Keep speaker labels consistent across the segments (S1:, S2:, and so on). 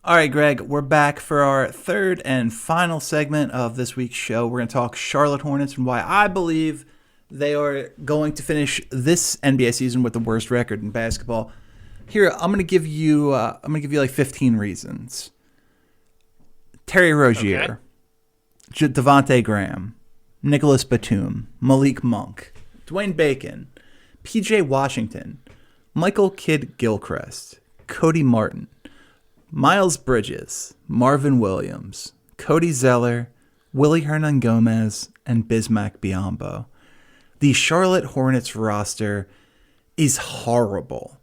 S1: All right, Greg, we're back for our third and final segment of this week's show. We're going to talk Charlotte Hornets and why I believe they are going to finish this NBA season with the worst record in basketball. Here, I'm going to give you like 15 reasons. Terry Rozier, Devontae Graham, Nicholas Batum, Malik Monk, Dwayne Bacon, P.J. Washington, Michael Kidd Gilchrist, Cody Martin, Miles Bridges, Marvin Williams, Cody Zeller, Willie Hernan-Gomez, and Bismack Biyombo. The Charlotte Hornets roster is horrible.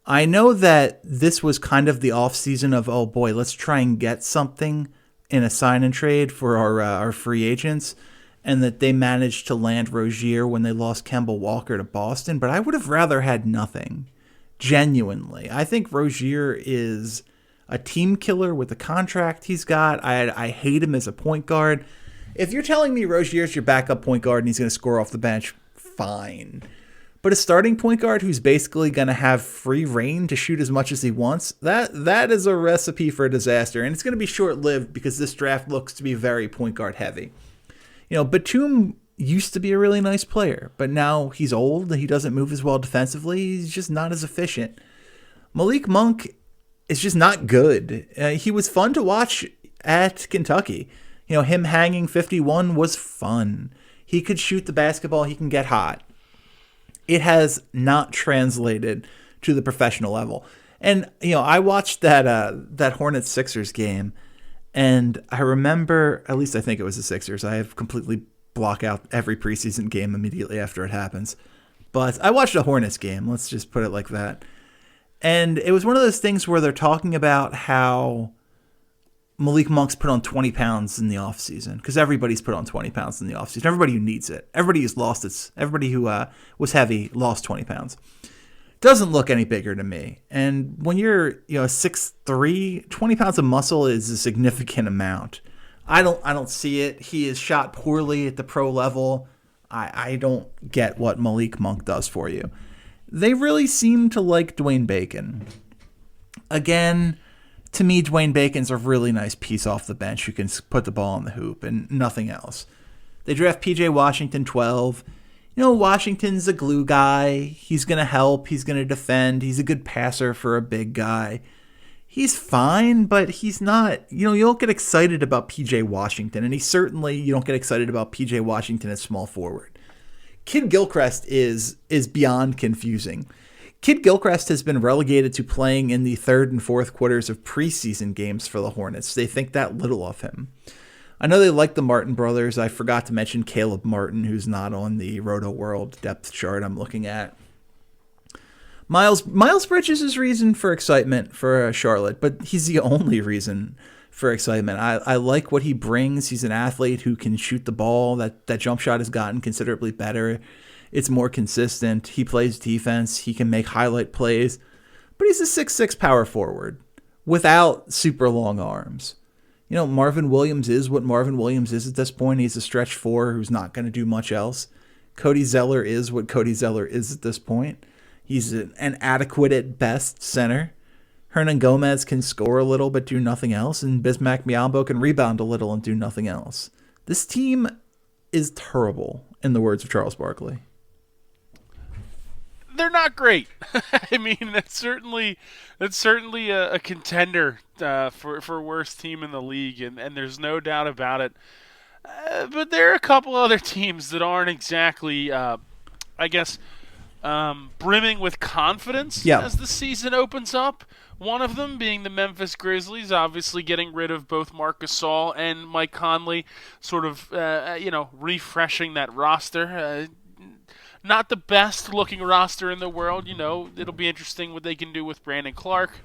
S1: I know that this was kind of the offseason of, oh boy, let's try and get something in a sign and trade for our free agents, and that they managed to land Rozier when they lost Kemba Walker to Boston, but I would have rather had nothing. Genuinely. I think Rozier is a team killer with the contract he's got. I hate him as a point guard. If you're telling me Rozier's your backup point guard and he's going to score off the bench, fine. But a starting point guard who's basically going to have free reign to shoot as much as he wants, that is a recipe for a disaster. And it's going to be short-lived because this draft looks to be very point guard heavy. You know, Batum used to be a really nice player, but now he's old. He doesn't move as well defensively. He's just not as efficient. Malik Monk is just not good. He was fun to watch at Kentucky. You know, him hanging 51 was fun. He could shoot the basketball. He can get hot. It has not translated to the professional level. And, you know, I watched that Hornets-Sixers game, and I remember, at least I think it was the Sixers. I have completely block out every preseason game immediately after it happens. But I watched a Hornets game. Let's just put it like that. And it was one of those things where they're talking about how Malik Monk's put on 20 pounds in the offseason, because everybody's put on 20 pounds in the offseason. Everybody who needs it. Everybody who was heavy lost 20 pounds. Doesn't look any bigger to me. And when you're 6'3", 20 pounds of muscle is a significant amount. I don't see it. He is shot poorly at the pro level. I don't get what Malik Monk does for you. They really seem to like Dwayne Bacon. Again, to me, Dwayne Bacon's a really nice piece off the bench who can put the ball in the hoop and nothing else. They draft P.J. Washington 12. You know, Washington's a glue guy. He's going to help. He's going to defend. He's a good passer for a big guy. He's fine, but he's not, you don't get excited about P.J. Washington, and you don't get excited about P.J. Washington as small forward. Kidd Gilchrist is beyond confusing. Kidd Gilchrist has been relegated to playing in the third and fourth quarters of preseason games for the Hornets. They think that little of him. I know they like the Martin brothers. I forgot to mention Caleb Martin, who's not on the Roto World depth chart I'm looking at. Miles Bridges is reason for excitement for Charlotte, but he's the only reason for excitement. I like what he brings. He's an athlete who can shoot the ball. That jump shot has gotten considerably better. It's more consistent. He plays defense. He can make highlight plays. But he's a 6'6" power forward without super long arms. You know, Marvin Williams is what Marvin Williams is at this point. He's a stretch four who's not going to do much else. Cody Zeller is what Cody Zeller is at this point. He's an adequate at best center. Hernan-Gomez can score a little but do nothing else, and Bismack Biyombo can rebound a little and do nothing else. This team is terrible, in the words of Charles Barkley.
S2: They're not great. I mean, that's certainly a contender for worst team in the league, and there's no doubt about it. But there are a couple other teams that aren't exactly, brimming with confidence as the season opens up. One of them being the Memphis Grizzlies, obviously getting rid of both Marc Gasol and Mike Conley, sort of, refreshing that roster. Not the best looking roster in the world. It'll be interesting what they can do with Brandon Clark.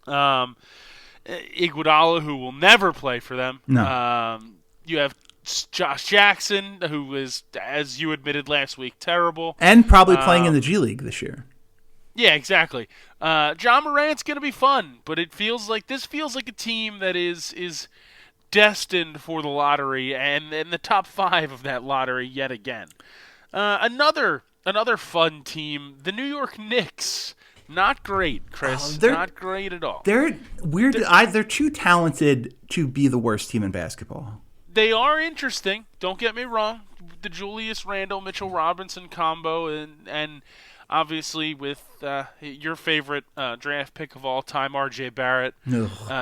S2: Iguodala, who will never play for them.
S1: No.
S2: You have Josh Jackson, who is, as you admitted last week, terrible.
S1: And probably playing in the G League this year.
S2: Yeah, exactly. John Morant's going to be fun, but this feels like a team that is destined for the lottery and the top 5 of that lottery yet again. Another fun team, the New York Knicks. Not great, Chris. Not great at all.
S1: They're weird. They're too talented to be the worst team in basketball.
S2: They are interesting. Don't get me wrong. The Julius Randle, Mitchell Robinson combo, and obviously with your favorite draft pick of all time, R.J. Barrett,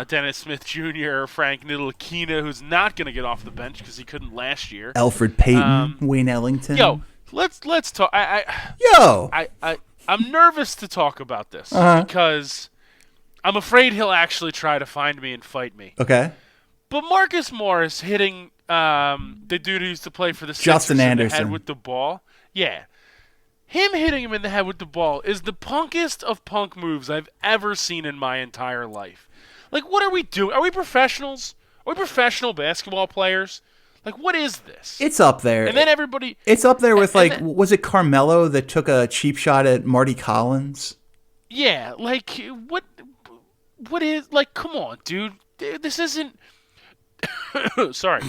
S2: Dennis Smith Jr., Frank Ntilikina, who's not going to get off the bench because he couldn't last year.
S1: Alfred Payton, Wayne Ellington.
S2: Yo, let's talk. I'm nervous to talk about this because I'm afraid he'll actually try to find me and fight me.
S1: Okay.
S2: But Marcus Morris hitting the dude who used to play for the
S1: Justin
S2: Sixers
S1: Anderson
S2: in the head with the ball. Yeah. Him hitting him in the head with the ball is the punkest of punk moves I've ever seen in my entire life. Like, what are we doing? Are we professionals? Are we professional basketball players? Like, what is this?
S1: It's up there.
S2: And then everybody...
S1: It's up there with, was it Carmelo that took a cheap shot at Marty Collins?
S2: Yeah, like, what is... Like, come on, dude. This isn't... Sorry.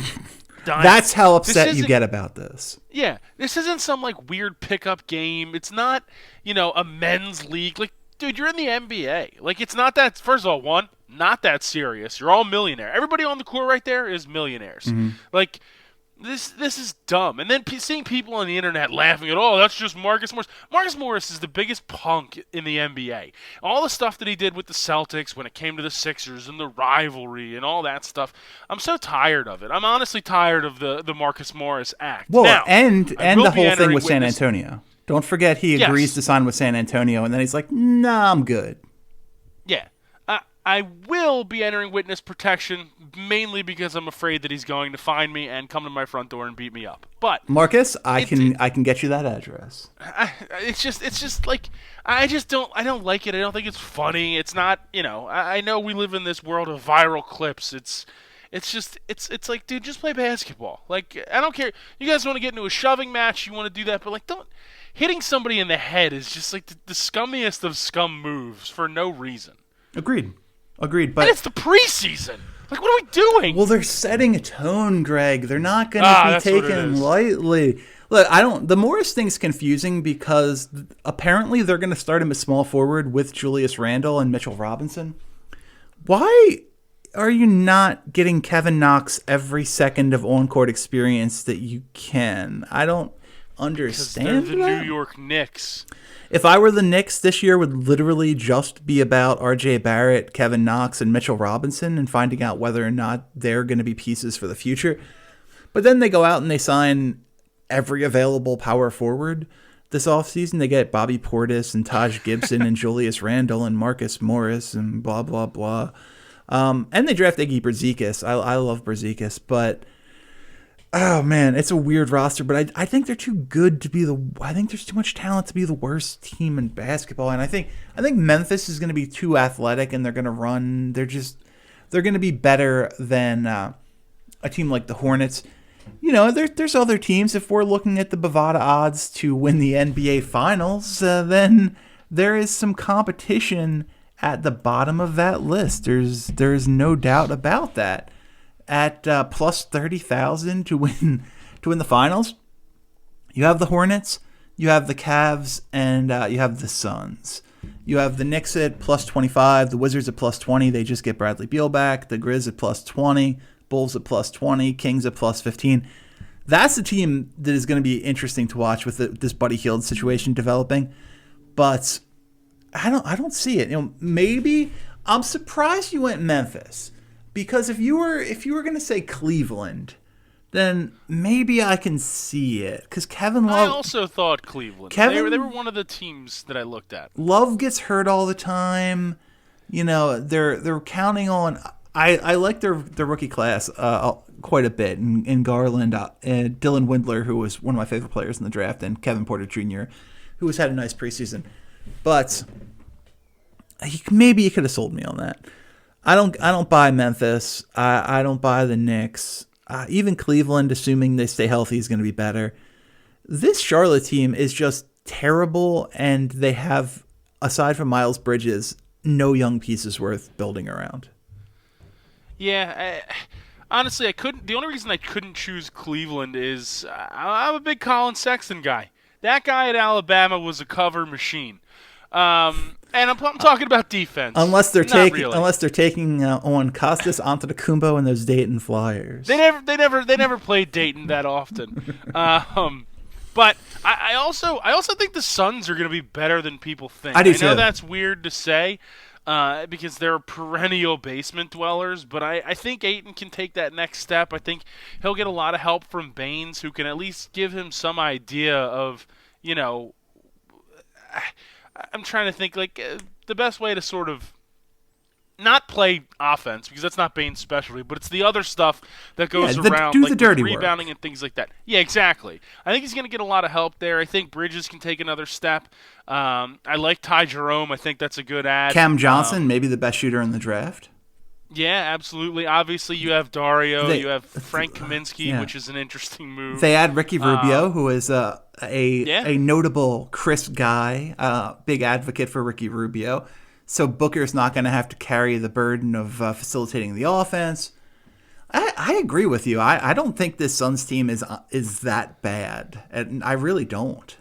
S2: Dying.
S1: That's how upset you get about this.
S2: Yeah, this isn't some, weird pickup game. It's not, a men's league. Like, dude, you're in the NBA. Like, it's not that... First of all, not that serious. You're all millionaire. Everybody on the court right there is millionaires. Mm-hmm. Like, this is dumb. And then seeing people on the internet laughing at, that's just Marcus Morris. Marcus Morris is the biggest punk in the NBA. All the stuff that he did with the Celtics when it came to the Sixers and the rivalry and all that stuff, I'm so tired of it. I'm honestly tired of the Marcus Morris act.
S1: Well,
S2: now,
S1: and the whole thing with San Antonio. Don't forget he agrees to sign with San Antonio, and then he's like, nah, I'm good.
S2: Yeah. I will be entering witness protection mainly because I'm afraid that he's going to find me and come to my front door and beat me up. But
S1: Marcus, I can get you that address.
S2: It's just like I don't like it. I don't think it's funny. It's not, I know we live in this world of viral clips. It's like, dude, just play basketball. Like, I don't care. You guys want to get into a shoving match, you want to do that, but hitting somebody in the head is just like the scummiest of scum moves for no reason.
S1: Agreed, but...
S2: And it's the preseason! Like, what are we doing?
S1: Well, they're setting a tone, Greg. They're not going to be taken lightly. Look, the Morris thing's confusing because apparently they're going to start him as small forward with Julius Randle and Mitchell Robinson. Why are you not getting Kevin Knox every second of on-court experience that you can? I don't understand
S2: because they're the New York Knicks.
S1: If I were the Knicks, this year would literally just be about R.J. Barrett, Kevin Knox, and Mitchell Robinson and finding out whether or not they're going to be pieces for the future. But then they go out and they sign every available power forward this offseason. They get Bobby Portis and Taj Gibson and Julius Randle and Marcus Morris and blah, blah, blah. And they draft Iggy Brzezikis. I love Brzezikis, but... Oh, man, it's a weird roster, but I think they're too good to be I think there's too much talent to be the worst team in basketball, and I think Memphis is going to be too athletic, and they're going to run. They're going to be better than a team like the Hornets. There's other teams. If we're looking at the Bovada odds to win the NBA Finals, then there is some competition at the bottom of that list. There's no doubt about that. At plus 30,000 to win the finals, you have the Hornets, you have the Cavs, and you have the Suns. You have the Knicks at plus 25, the Wizards at plus 20. They just get Bradley Beal back. The Grizz at plus 20, Bulls at plus 20, Kings at plus 15. That's a team that is going to be interesting to watch with this Buddy Hield situation developing. But I don't see it. Maybe I'm surprised you went Memphis. Because if you were going to say Cleveland, then maybe I can see it. Because Kevin Love...
S2: I also thought Cleveland. They were one of the teams that I looked at.
S1: Love gets hurt all the time. They're counting on... I like their rookie class quite a bit. In Garland, and Dylan Windler, who was one of my favorite players in the draft, and Kevin Porter Jr., who has had a nice preseason. But maybe you could have sold me on that. I don't buy Memphis. I don't buy the Knicks. Even Cleveland, assuming they stay healthy, is going to be better. This Charlotte team is just terrible, and they have, aside from Miles Bridges, no young pieces worth building around.
S2: Yeah, honestly, I couldn't. The only reason I couldn't choose Cleveland is I'm a big Colin Sexton guy. That guy at Alabama was a cover machine. And I'm talking about defense.
S1: Unless they're taking on Costas Antetokounmpo and those Dayton Flyers.
S2: They never played Dayton that often. But I also think the Suns are going to be better than people think.
S1: I know
S2: that's weird to say because they're perennial basement dwellers, but I think Ayton can take that next step. I think he'll get a lot of help from Baines, who can at least give him some idea of, I'm trying to think the best way to sort of not play offense, because that's not Bane's specialty, but it's the other stuff that goes around,
S1: do
S2: like
S1: the dirty
S2: rebounding
S1: work.
S2: And things like that. Yeah, exactly. I think he's going to get a lot of help there. I think Bridges can take another step. I like Ty Jerome. I think that's a good add.
S1: Cam Johnson, maybe the best shooter in the draft.
S2: Yeah, absolutely. Obviously, you have Dario. You have Frank Kaminsky, which is an interesting move.
S1: They add Ricky Rubio, who is a notable crisp guy, big advocate for Ricky Rubio. So Booker's not going to have to carry the burden of facilitating the offense. I agree with you. I don't think this Suns team is that bad, and I really don't.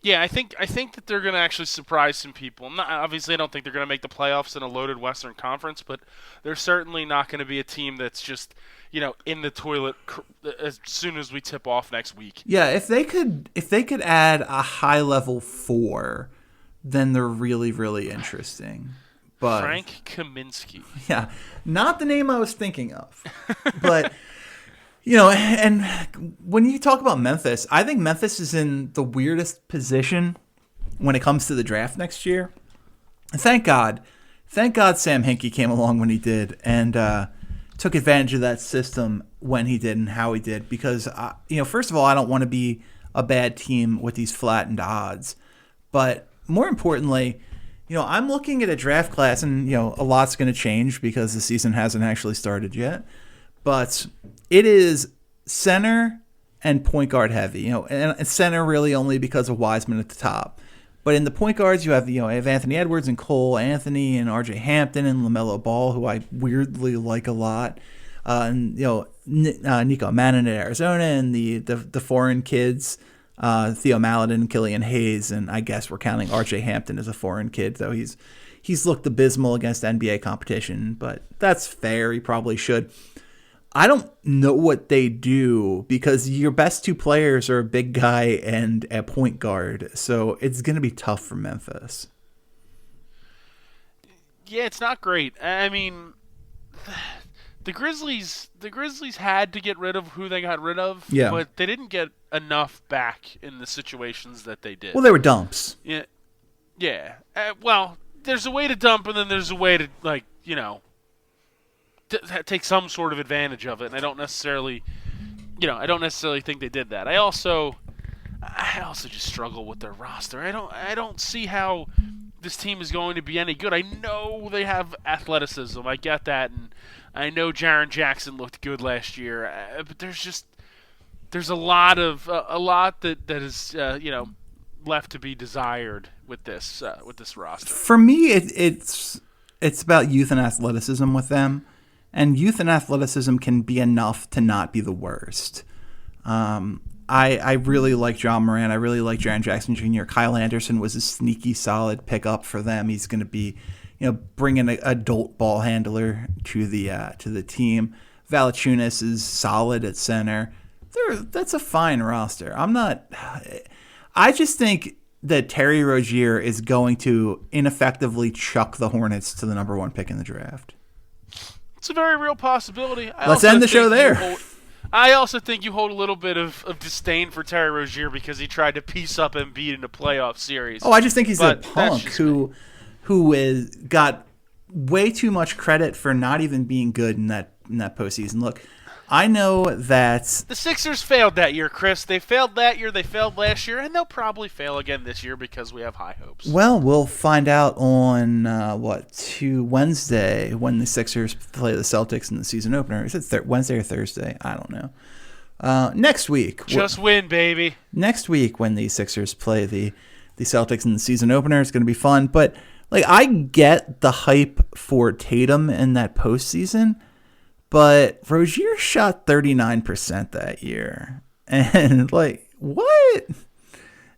S2: Yeah, I think that they're going to actually surprise some people. Obviously, I don't think they're going to make the playoffs in a loaded Western Conference, but they're certainly not going to be a team that's just in the toilet as soon as we tip off next week.
S1: Yeah, if they could add a high level 4. Then they're really, really interesting. But
S2: Frank Kaminsky.
S1: Yeah, not the name I was thinking of. But, and when you talk about Memphis, I think Memphis is in the weirdest position when it comes to the draft next year. And thank God Sam Hinkie came along when he did and took advantage of that system when he did and how he did. Because, first of all, I don't want to be a bad team with these flattened odds. But more importantly, I'm looking at a draft class, and a lot's going to change because the season hasn't actually started yet. But it is center and point guard heavy. And center really only because of Wiseman at the top. But in the point guards, you have Anthony Edwards and Cole Anthony and R.J. Hampton and LaMelo Ball, who I weirdly like a lot. And Nico Manning at Arizona and the foreign kids. Theo Maledon, Killian Hayes, and I guess we're counting R.J. Hampton as a foreign kid, though he's looked abysmal against NBA competition, but that's fair. He probably should. I don't know what they do because your best two players are a big guy and a point guard, so it's going to be tough for Memphis.
S2: Yeah, it's not great. I mean, the Grizzlies had to get rid of who they got rid of, but they didn't get enough back in the situations that they did.
S1: Well, they were dumps.
S2: Yeah. Well, there's a way to dump, and then there's a way to take some sort of advantage of it. And I don't necessarily think they did that. I also just struggle with their roster. I don't see how this team is going to be any good. I know they have athleticism. I get that, and I know Jaren Jackson looked good last year, but there's a lot that is left to be desired with this roster. For me,
S1: it's about youth and athleticism with them, and youth and athleticism can be enough to not be the worst. I really like John Moran. I really like Jaren Jackson Jr. Kyle Anderson was a sneaky, solid pickup for them. He's going to be, bringing an adult ball handler to the team. Valanciunas is solid at center. That's a fine roster. I just think that Terry Rozier is going to ineffectively chuck the Hornets to the number 1 pick in the draft.
S2: It's a very real possibility.
S1: Let's end the show there.
S2: I also think you hold a little bit of disdain for Terry Rozier because he tried to piece up Embiid in a playoff series.
S1: Oh, I just think he's a punk who got way too much credit for not even being good in that postseason. Look, I know that
S2: the Sixers failed that year, Chris. They failed that year. They failed last year, and they'll probably fail again this year because we have high hopes.
S1: Well, we'll find out on Wednesday when the Sixers play the Celtics in the season opener. Is it Wednesday or Thursday? I don't know. Next week,
S2: just win, baby.
S1: Next week when the Sixers play the Celtics in the season opener, it's going to be fun. But I get the hype for Tatum in that postseason. But Rozier shot 39% that year. And, what?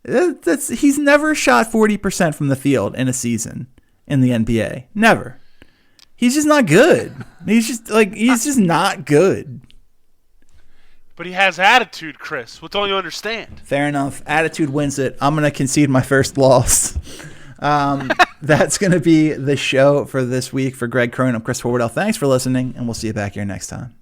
S1: He's never shot 40% from the field in a season in the NBA. Never. He's just not good. He's just not good.
S2: But he has attitude, Chris. What don't you understand?
S1: Fair enough. Attitude wins it. I'm going to concede my first loss. That's going to be the show for this week. For Greg Crone, I'm Chris Forwardell. Thanks for listening, and we'll see you back here next time.